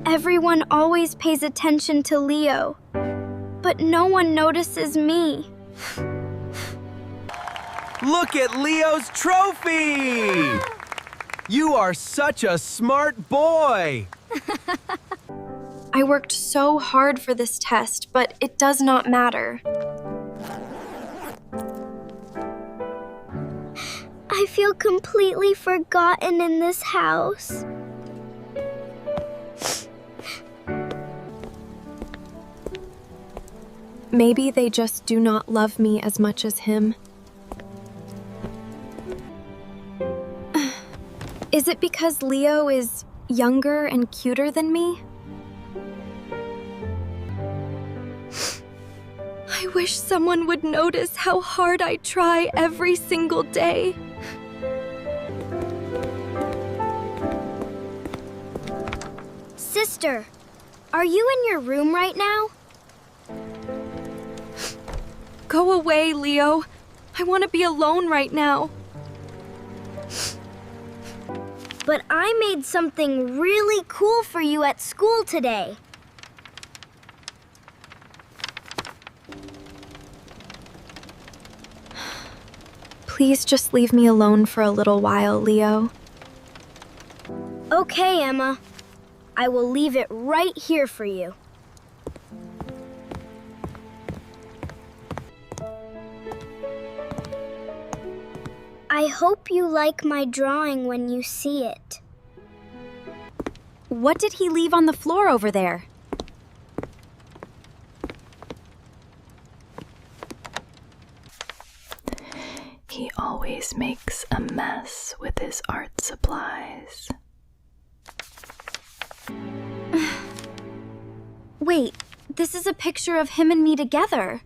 Everyone always pays attention to Leo, but no one notices me. Look at Leo's trophy! You are such a smart boy! I worked so hard for this test, but it does not matter. I feel completely forgotten in this house. Maybe they just do not love me as much as him. Is it because Leo is younger and cuter than me? I wish someone would notice how hard I try every single day. Sister, are you in your room right now? Go away, Leo. I want to be alone right now. But I made something really cool for you at school today. Please just leave me alone for a little while, Leo. Okay, Emma. I will leave it right here for you. I hope you like my drawing when you see it. What did he leave on the floor over there? He always makes a mess with his art supplies. Wait, this is a picture of him and me together.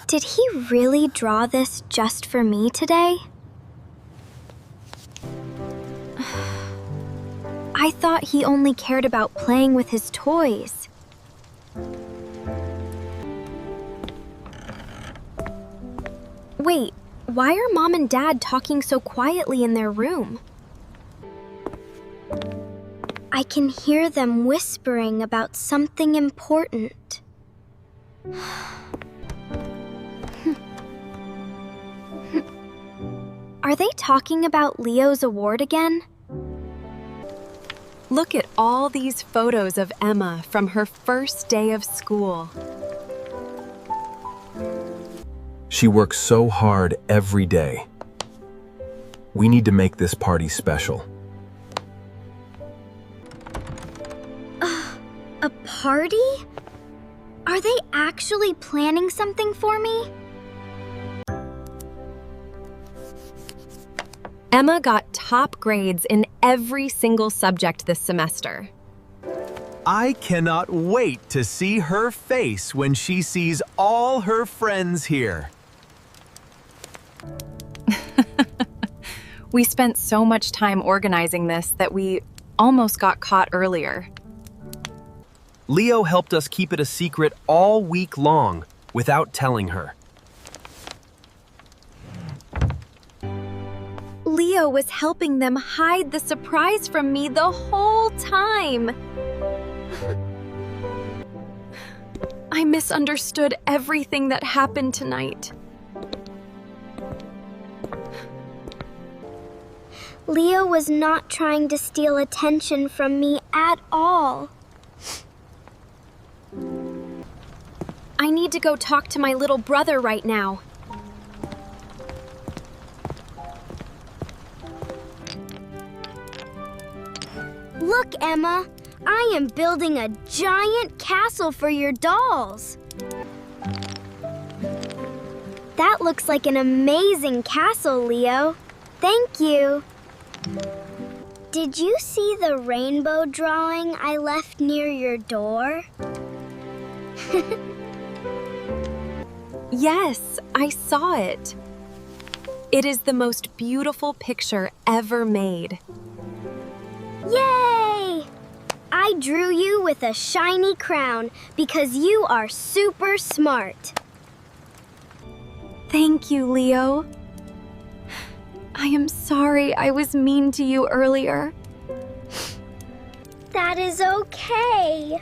Did he really draw this just for me today? I thought he only cared about playing with his toys. Wait, why are Mom and Dad talking so quietly in their room? I can hear them whispering about something important. Are they talking about Leo's award again? Look at all these photos of Emma from her first day of school. She works so hard every day. We need to make this party special. A party? Are they actually planning something for me? Emma got top grades in every single subject this semester. I cannot wait to see her face when she sees all her friends here. We spent so much time organizing this that we almost got caught earlier. Leo helped us keep it a secret all week long without telling her. Leo was helping them hide the surprise from me the whole time. I misunderstood everything that happened tonight. Leo was not trying to steal attention from me at all. I need to go talk to my little brother right now. Look, Emma, I am building a giant castle for your dolls. That looks like an amazing castle, Leo. Thank you. Did you see the rainbow drawing I left near your door? Yes, I saw it. It is the most beautiful picture ever made. Yay! I drew you with a shiny crown because you are super smart. Thank you, Leo. I am sorry I was mean to you earlier. That is okay.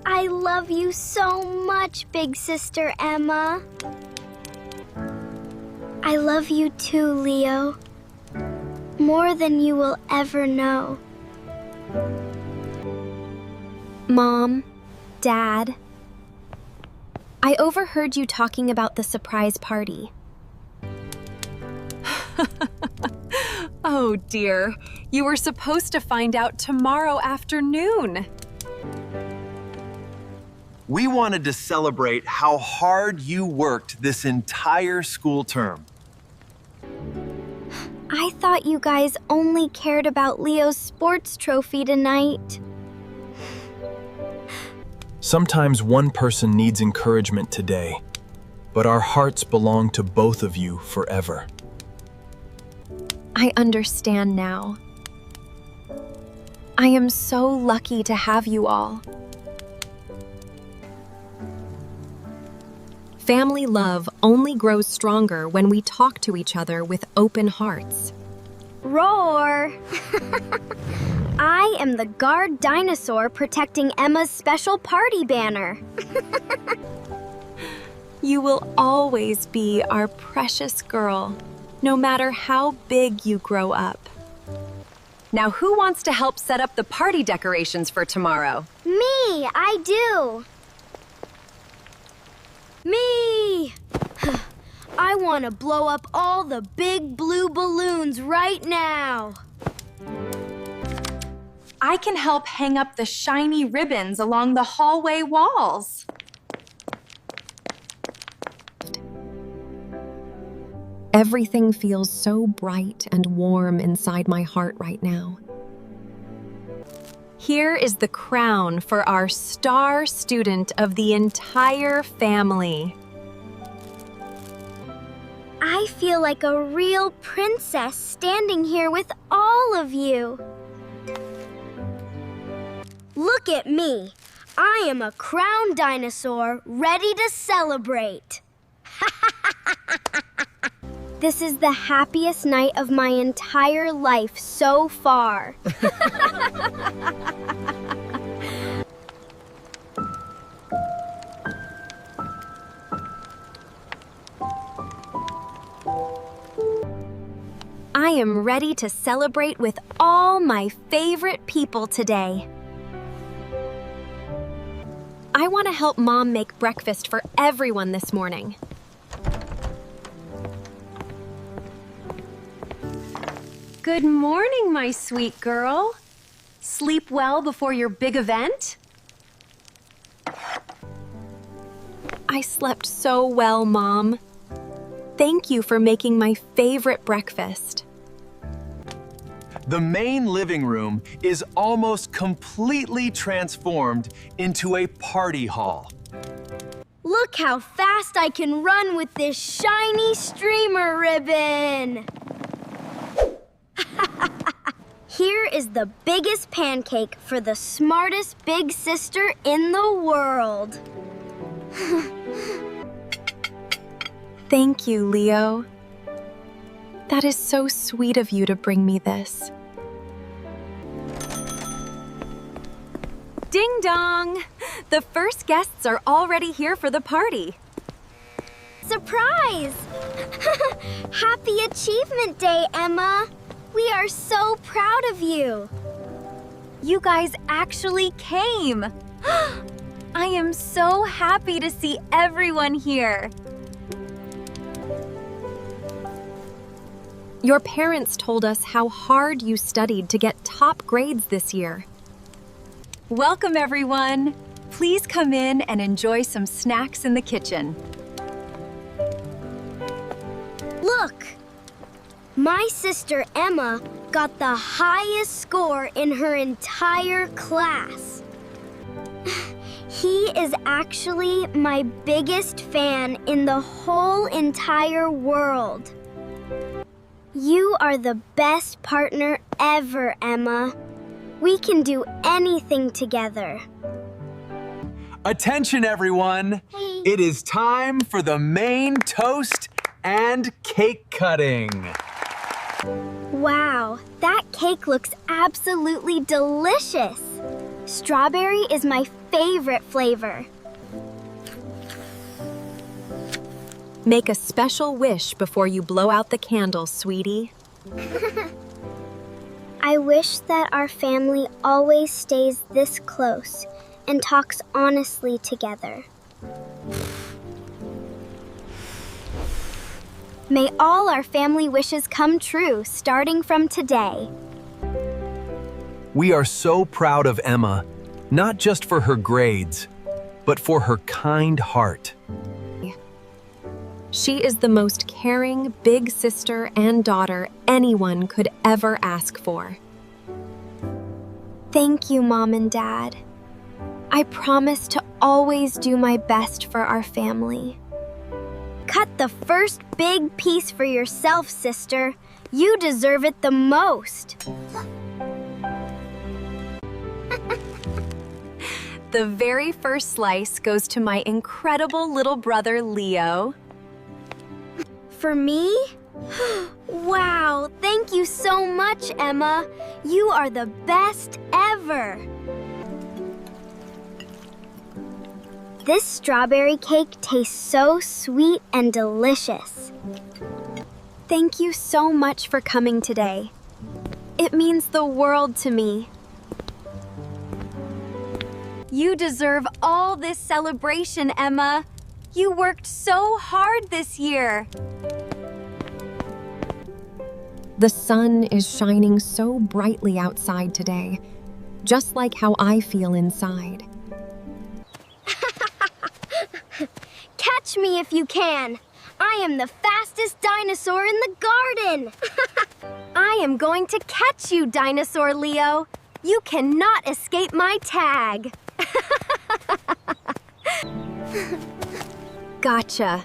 I love you so much, big sister Emma. I love you too, Leo. More than you will ever know. Mom, Dad, I overheard you talking about the surprise party. Oh dear, you were supposed to find out tomorrow afternoon. We wanted to celebrate how hard you worked this entire school term. I thought you guys only cared about Leo's sports trophy tonight. Sometimes one person needs encouragement today, but our hearts belong to both of you forever. I understand now. I am so lucky to have you all. Family love only grows stronger when we talk to each other with open hearts. Roar! I am the guard dinosaur protecting Emma's special party banner. You will always be our precious girl, no matter how big you grow up. Now who wants to help set up the party decorations for tomorrow? Me, I do. Me! I want to blow up all the big blue balloons right now. I can help hang up the shiny ribbons along the hallway walls. Everything feels so bright and warm inside my heart right now. Here is the crown for our star student of the entire family. I feel like a real princess standing here with all of you. Look at me. I am a crown dinosaur ready to celebrate. This is the happiest night of my entire life so far. I am ready to celebrate with all my favorite people today. I want to help Mom make breakfast for everyone this morning. Good morning, my sweet girl. Sleep well before your big event? I slept so well, Mom. Thank you for making my favorite breakfast. The main living room is almost completely transformed into a party hall. Look how fast I can run with this shiny streamer ribbon. Here is the biggest pancake for the smartest big sister in the world. Thank you, Leo. That is so sweet of you to bring me this. Ding dong! The first guests are already here for the party. Surprise! Happy Achievement Day, Emma! We are so proud of you. You guys actually came. I am so happy to see everyone here. Your parents told us how hard you studied to get top grades this year. Welcome, everyone. Please come in and enjoy some snacks in the kitchen. Look! My sister Emma got the highest score in her entire class. He is actually my biggest fan in the whole entire world. You are the best partner ever, Emma. We can do anything together. Attention, everyone! Hey. It is time for the main toast and cake cutting. Wow, that cake looks absolutely delicious. Strawberry is my favorite flavor. Make a special wish before you blow out the candles, sweetie. I wish that our family always stays this close and talks honestly together. May all our family wishes come true starting from today. We are so proud of Emma, not just for her grades, but for her kind heart. She is the most caring big sister and daughter anyone could ever ask for. Thank you, Mom and Dad. I promise to always do my best for our family. Cut the first big piece for yourself, sister. You deserve it the most. The very first slice goes to my incredible little brother, Leo. For me? Wow, thank you so much, Emma. You are the best ever. This strawberry cake tastes so sweet and delicious. Thank you so much for coming today. It means the world to me. You deserve all this celebration, Emma. You worked so hard this year. The sun is shining so brightly outside today, just like how I feel inside. Catch me if you can. I am the fastest dinosaur in the garden. I am going to catch you, Dinosaur Leo. You cannot escape my tag. Gotcha.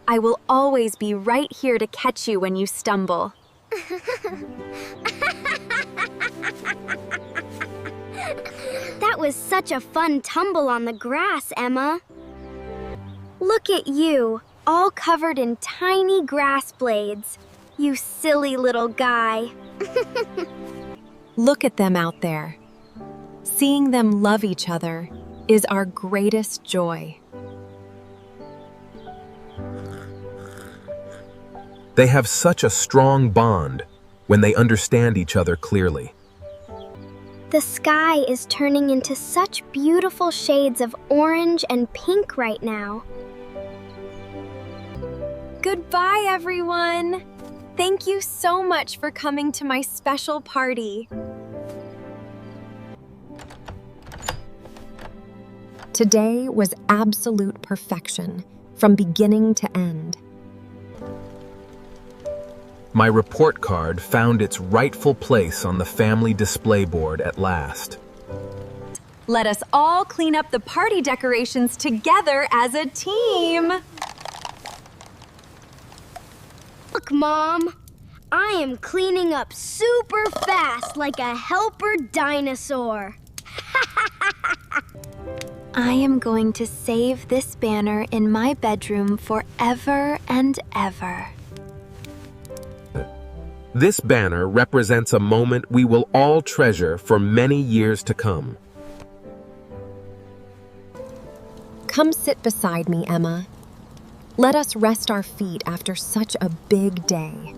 I will always be right here to catch you when you stumble. That was such a fun tumble on the grass, Emma. Look at you, all covered in tiny grass blades. You silly little guy. Look at them out there. Seeing them love each other is our greatest joy. They have such a strong bond when they understand each other clearly. The sky is turning into such beautiful shades of orange and pink right now. Goodbye, everyone. Thank you so much for coming to my special party. Today was absolute perfection, from beginning to end. My report card found its rightful place on the family display board at last. Let us all clean up the party decorations together as a team. Look, Mom. I am cleaning up super fast like a helper dinosaur. I am going to save this banner in my bedroom forever and ever. This banner represents a moment we will all treasure for many years to come. Come sit beside me, Emma. Let us rest our feet after such a big day.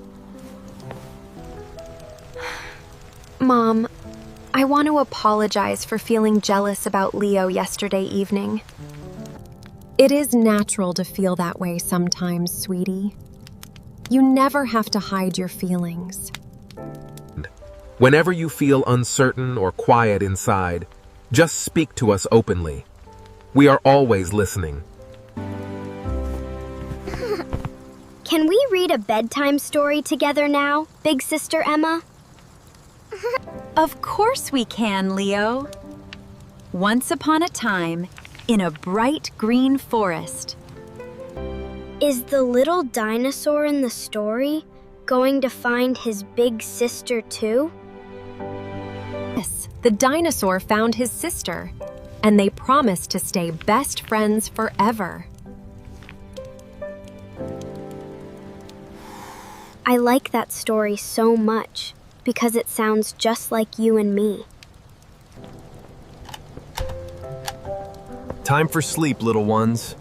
Mom, I want to apologize for feeling jealous about Leo yesterday evening. It is natural to feel that way sometimes, sweetie. You never have to hide your feelings. Whenever you feel uncertain or quiet inside, just speak to us openly. We are always listening. Can we read a bedtime story together now, Big Sister Emma? Of course we can, Leo. Once upon a time, in a bright green forest. Is the little dinosaur in the story going to find his big sister too? Yes, the dinosaur found his sister, and they promised to stay best friends forever. I like that story so much because it sounds just like you and me. Time for sleep, little ones.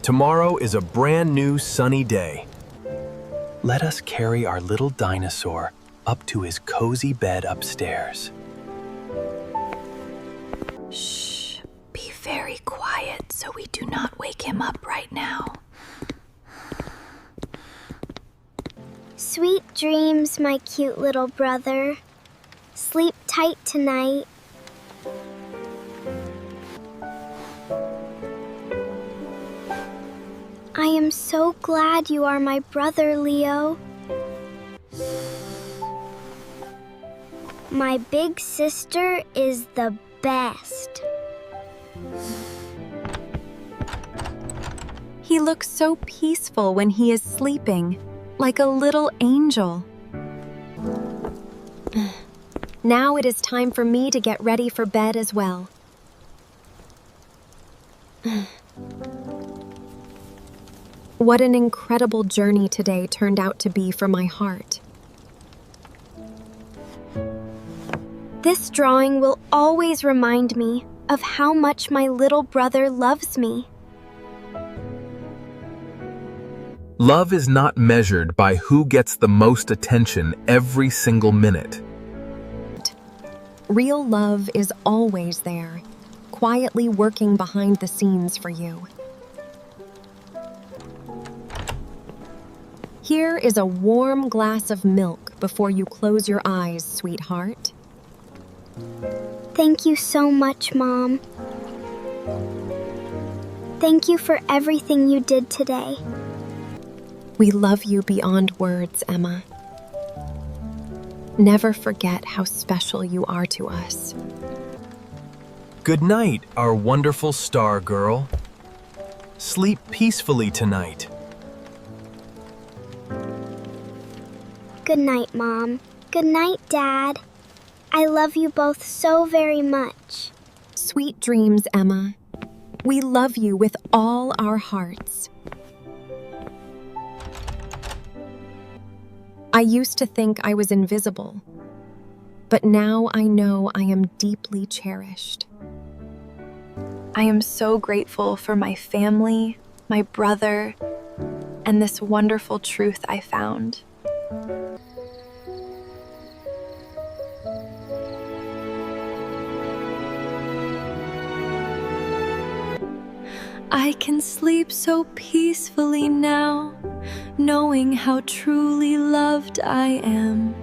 Tomorrow is a brand new sunny day. Let us carry our little dinosaur up to his cozy bed upstairs. Shh, be very quiet so we do not wake him up right now. Sweet dreams, my cute little brother. Sleep tight tonight. I am so glad you are my brother, Leo. My big sister is the best. He looks so peaceful when he is sleeping, like a little angel. Now it is time for me to get ready for bed as well. What an incredible journey today turned out to be for my heart. This drawing will always remind me of how much my little brother loves me. Love is not measured by who gets the most attention every single minute. Real love is always there, quietly working behind the scenes for you. Here is a warm glass of milk before you close your eyes, sweetheart. Thank you so much, Mom. Thank you for everything you did today. We love you beyond words, Emma. Never forget how special you are to us. Good night, our wonderful star girl. Sleep peacefully tonight. Good night, Mom. Good night, Dad. I love you both so very much. Sweet dreams, Emma. We love you with all our hearts. I used to think I was invisible, but now I know I am deeply cherished. I am so grateful for my family, my brother, and this wonderful truth I found. I can sleep so peacefully now, knowing how truly loved I am.